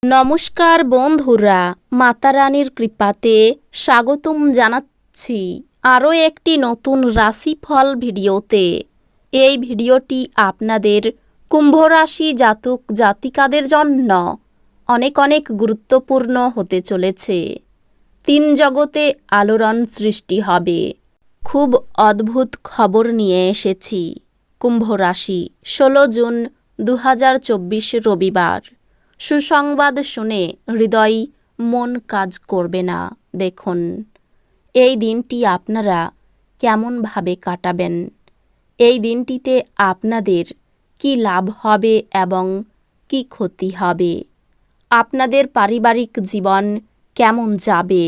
নমস্কার বন্ধুরা, মাতারানীর কৃপাতে স্বাগতম জানাচ্ছি আরও একটি নতুন রাশিফল ভিডিওতে। এই ভিডিওটি আপনাদের কুম্ভ রাশি জাতক জাতিকাদের জন্য অনেক অনেক গুরুত্বপূর্ণ হতে চলেছে। তিন জগতে আলোড়ন সৃষ্টি হবে। খুব অদ্ভুত খবর নিয়ে এসেছি। কুম্ভ রাশি 16 জুন 2024 রবিবার। সুসংবাদ শুনে হৃদয় মন কাজ করবে না। দেখুন এই দিনটি আপনারা কেমনভাবে কাটাবেন, এই দিনটিতে আপনাদের কি লাভ হবে এবং কি ক্ষতি হবে, আপনাদের পারিবারিক জীবন কেমন যাবে,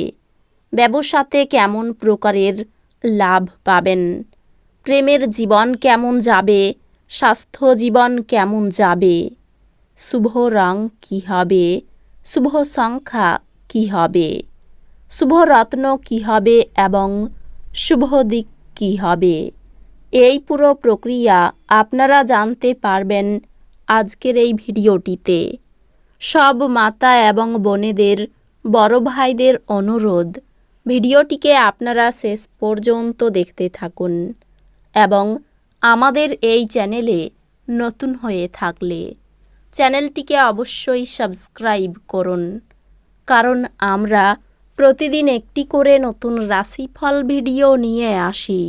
ব্যবসাতে কেমন প্রকারের লাভ পাবেন, প্রেমের জীবন কেমন যাবে, স্বাস্থ্য জীবন কেমন যাবে, শুভ রং কী হবে, শুভ সংখ্যা কী হবে, শুভ রত্ন কী হবে এবং শুভ দিক কী হবে, এই পুরো প্রক্রিয়া আপনারা জানতে পারবেন আজকের এই ভিডিওটিতে। সব মাতা এবং বোনেদের, বড় ভাইদের অনুরোধ, ভিডিওটিকে আপনারা শেষ পর্যন্ত দেখতে থাকুন এবং আমাদের এই চ্যানেলে নতুন হয়ে থাকলে চ্যানেলটিকে অবশ্যই সাবস্ক্রাইব করুন, কারণ আমরা প্রতিদিন একটি করে নতুন রাশিফল ভিডিও নিয়ে আসি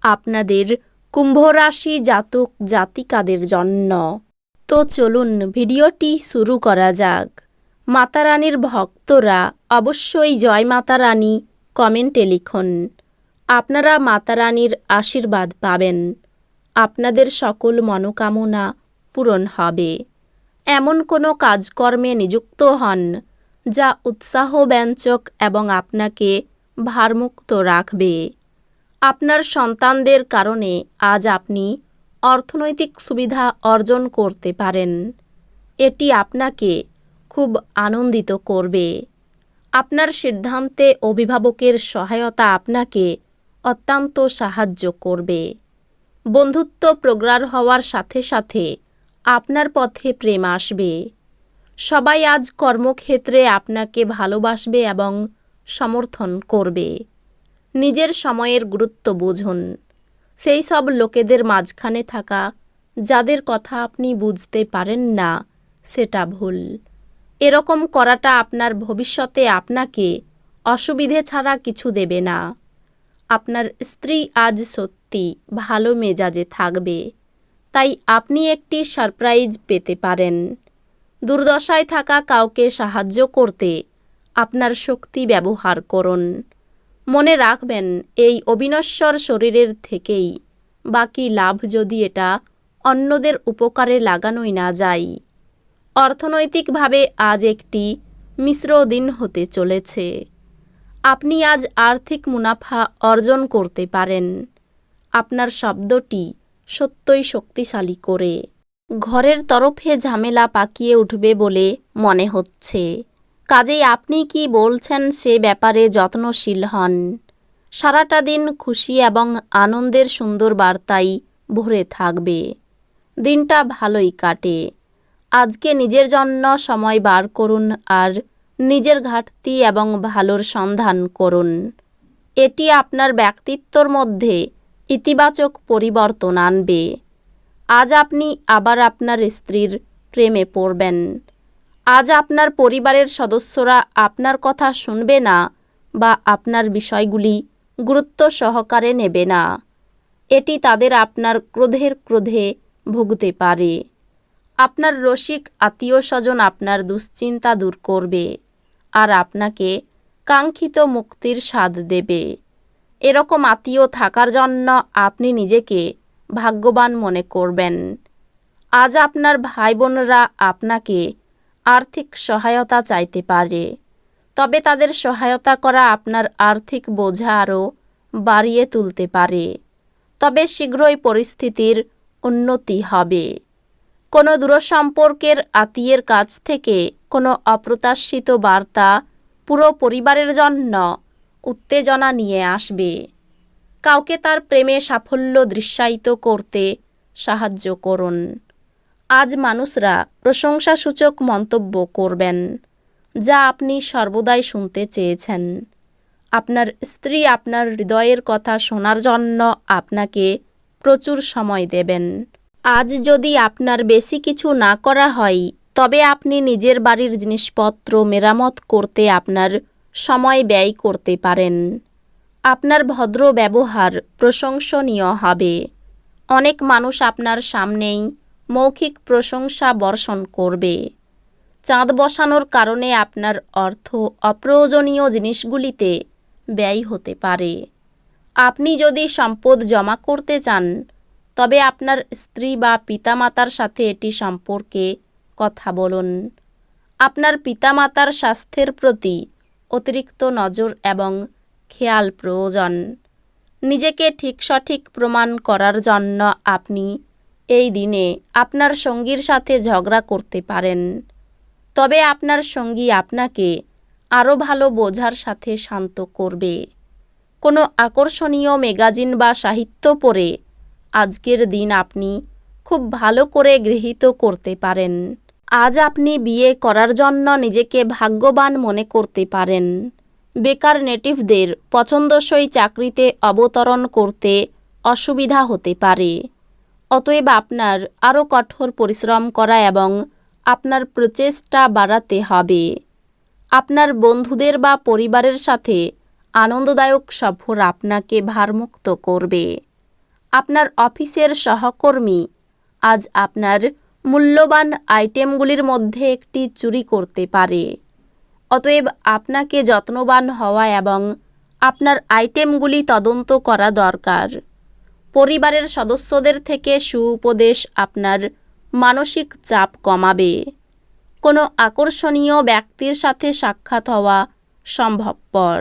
আপনাদের কুম্ভ রাশি জাতক জাতিকাদের জন্য। তো চলুন ভিডিওটি শুরু করা যাক। মাতারানীর ভক্তরা অবশ্যই জয় মাতারানী কমেন্টে লিখুন। আপনারা মাতারানীর আশীর্বাদ পাবেন, আপনাদের সকল মনোকামনা পূরণ হবে। এমন কোনো কাজকর্মে নিযুক্ত হন যা উৎসাহব্যঞ্জক এবং আপনাকে ভারমুক্ত রাখবে। আপনার সন্তানদের কারণে আজ আপনি অর্থনৈতিক সুবিধা অর্জন করতে পারেন। এটি আপনাকে খুব আনন্দিত করবে। আপনার সিদ্ধান্তে অভিভাবকের সহায়তা আপনাকে অত্যন্ত সাহায্য করবে। বন্ধুত্ব প্রগাঢ় হওয়ার সাথে সাথে আপনার পথে প্রেম আসবে। সবাই আজ কর্মক্ষেত্রে আপনাকে ভালোবাসবে এবং সমর্থন করবে। নিজের সময়ের গুরুত্ব বুঝুন। সেই সব লোকেদের মাঝখানে থাকা যাদের কথা আপনি বুঝতে পারেন না, সেটা ভুল। এরকম করাটা আপনার ভবিষ্যতে আপনাকে অসুবিধে ছাড়া কিছু দেবে না। আপনার স্ত্রী আজ সত্যি ভালো মেজাজে থাকবে, তাই আপনি একটি সারপ্রাইজ পেতে পারেন। দুর্দশায় থাকা কাউকে সাহায্য করতে আপনার শক্তি ব্যবহার করুন। মনে রাখবেন, এই অবিনশ্বর শরীরের থেকেই বাকি লাভ, যদি এটা অন্যদের উপকারে লাগানোই না যায়। অর্থনৈতিকভাবে আজ একটি মিশ্র দিন হতে চলেছে। আপনি আজ আর্থিক মুনাফা অর্জন করতে পারেন। আপনার শব্দটি সত্যই শক্তিশালী করে ঘরের তরফে ঝামেলা পাকিয়ে উঠবে বলে মনে হচ্ছে। কাজেই আপনি কি বলছেন সে ব্যাপারে যত্নশীল হন। সারাটা দিন খুশি এবং আনন্দের সুন্দর বার্তায় ভরে থাকবে। দিনটা ভালোই কাটে। আজকে নিজের জন্য সময় বার করুন আর নিজের ঘাটতি এবং ভালোর সন্ধান করুন। এটি আপনার ব্যক্তিত্বর মধ্যে ইতিবাচক পরিবর্তন আনবে। আজ আপনি আবার আপনার স্ত্রীর প্রেমে পড়বেন। আজ আপনার পরিবারের সদস্যরা আপনার কথা শুনবে না বা আপনার বিষয়গুলি গুরুত্ব সহকারে নেবে না। এটি তাদের আপনার ক্রোধে ভুগতে পারে। আপনার রসিক আত্মীয় স্বজন আপনার দুশ্চিন্তা দূর করবে আর আপনাকে কাঙ্ক্ষিত মুক্তির স্বাদ দেবে। এরকম আত্মীয় থাকার জন্য আপনি নিজেকে ভাগ্যবান মনে করবেন। আজ আপনার ভাই বোনরা আপনাকে আর্থিক সহায়তা চাইতে পারে, তবে তাদের সহায়তা করা আপনার আর্থিক বোঝা আরও বাড়িয়ে তুলতে পারে। তবে শীঘ্রই পরিস্থিতির উন্নতি হবে। কোনো দূরসম্পর্কের আত্মীয়ের কাছ থেকে কোনো অপ্রত্যাশিত বার্তা পুরো পরিবারের জন্য উত্তেজনা নিয়ে আসবে। কাউকে তার প্রেমে সাফল্য দৃশ্যায়িত করতে সাহায্য করুন। আজ মানুষরা প্রশংসাসূচক মন্তব্য করবেন, যা আপনি সর্বদাই শুনতে চেয়েছেন। আপনার স্ত্রী আপনার হৃদয়ের কথা শোনার জন্য আপনাকে প্রচুর সময় দেবেন। আজ যদি আপনার বেশি কিছু না করা হয়, তবে আপনি নিজের বাড়ির জিনিসপত্র মেরামত করতে আপনার সময় ব্যয় করতে পারেন। আপনার ভদ্র ব্যবহার প্রশংসনীয় হবে। অনেক মানুষ আপনার সামনেই মৌখিক প্রশংসা বর্ষণ করবে। চাঁদ বসানোর কারণে আপনার অর্থ অপ্রয়োজনীয় জিনিসগুলিতে ব্যয় হতে পারে। আপনি যদি সম্পদ জমা করতে চান, তবে আপনার স্ত্রী বা পিতামাতার সাথে এটি সম্পর্কে কথা বলুন। আপনার পিতামাতার স্বাস্থ্যের প্রতি অতিরিক্ত নজর এবং খেয়াল প্রয়োজন। নিজেকে ঠিক সঠিক প্রমাণ করার জন্য আপনি এই দিনে আপনার সঙ্গীর সাথে ঝগড়া করতে পারেন, তবে আপনার সঙ্গী আপনাকে আরও ভালো বোঝার সাথে শান্ত করবে। কোনো আকর্ষণীয় ম্যাগাজিন বা সাহিত্য পড়ে আজকের দিন আপনি খুব ভালো করে গৃহীত করতে পারেন। আজ আপনি বিয়ে করার জন্য নিজেকে ভাগ্যবান মনে করতে পারেন। বেকার নেটিভদের পছন্দসই চাকরিতে অবতরণ করতে অসুবিধা হতে পারে। অতএব আপনার আরও কঠোর পরিশ্রম করা এবং আপনার প্রচেষ্টা বাড়াতে হবে। আপনার বন্ধুদের বা পরিবারের সাথে আনন্দদায়ক সফর আপনাকে ভারমুক্ত করবে। আপনার অফিসের সহকর্মী আজ আপনার মূল্যবান আইটেমগুলির মধ্যে একটি চুরি করতে পারে। অতএব আপনাকে যত্নবান হওয়া এবং আপনার আইটেমগুলি তদন্ত করা দরকার। পরিবারের সদস্যদের থেকে সুউপদেশ আপনার মানসিক চাপ কমাবে। কোনো আকর্ষণীয় ব্যক্তির সাথে সাক্ষাৎ হওয়া সম্ভবপর।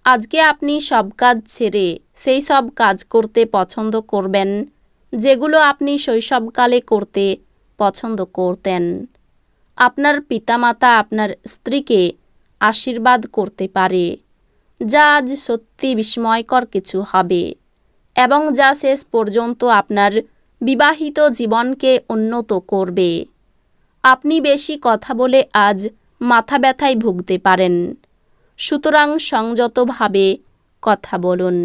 আজকে আপনি সব কাজ ছেড়ে সেই সব কাজ করতে পছন্দ করবেন, যেগুলো আপনি শৈশবকালে করতে পছন্দ করতেন। আপনার পিতামাতা আপনার স্ত্রীকে আশীর্বাদ করতে পারে, যা আজ সত্যি বিস্ময়কর কিছু হবে এবং যা শেষ পর্যন্ত আপনার বিবাহিত জীবনকে উন্নত করবে। আপনি বেশি কথা বলে আজ মাথা ব্যথায় ভুগতে পারেন, সুতরাং সংযতভাবে কথা বলুন।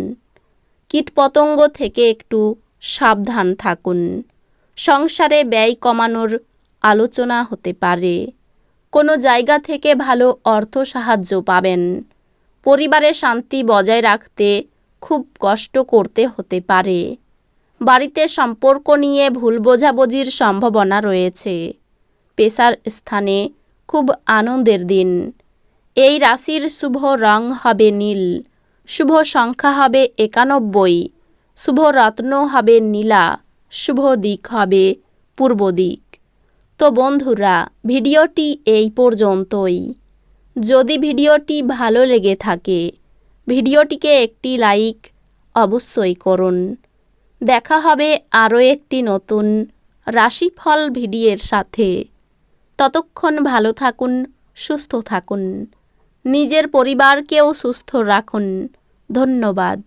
কীটপতঙ্গ থেকে একটু সাবধান থাকুন। সংসারে ব্যয় কমানোর আলোচনা হতে পারে। কোনো জায়গা থেকে ভালো অর্থ সাহায্য পাবেন। পরিবারে শান্তি বজায় রাখতে খুব কষ্ট করতে হতে পারে। বাড়িতে সম্পর্ক নিয়ে ভুল বোঝাবুঝির সম্ভাবনা রয়েছে। পেশার স্থানে খুব আনন্দের দিন। এই রাশির শুভ রং হবে নীল, শুভ সংখ্যা হবে 91, শুভ রত্ন হবে নীলা, শুভ দিক হবে পূর্ব দিক। তো বন্ধুরা, ভিডিওটি এই পর্যন্তই। যদি ভিডিওটি ভালো লেগে থাকে, ভিডিওটিকে একটি লাইক অবশ্যই করুন। দেখা হবে আরও একটি নতুন রাশিফল ভিডিওর সাথে। ততক্ষণ ভালো থাকুন, সুস্থ থাকুন, নিজের পরিবারকেও সুস্থ রাখুন। ধন্যবাদ।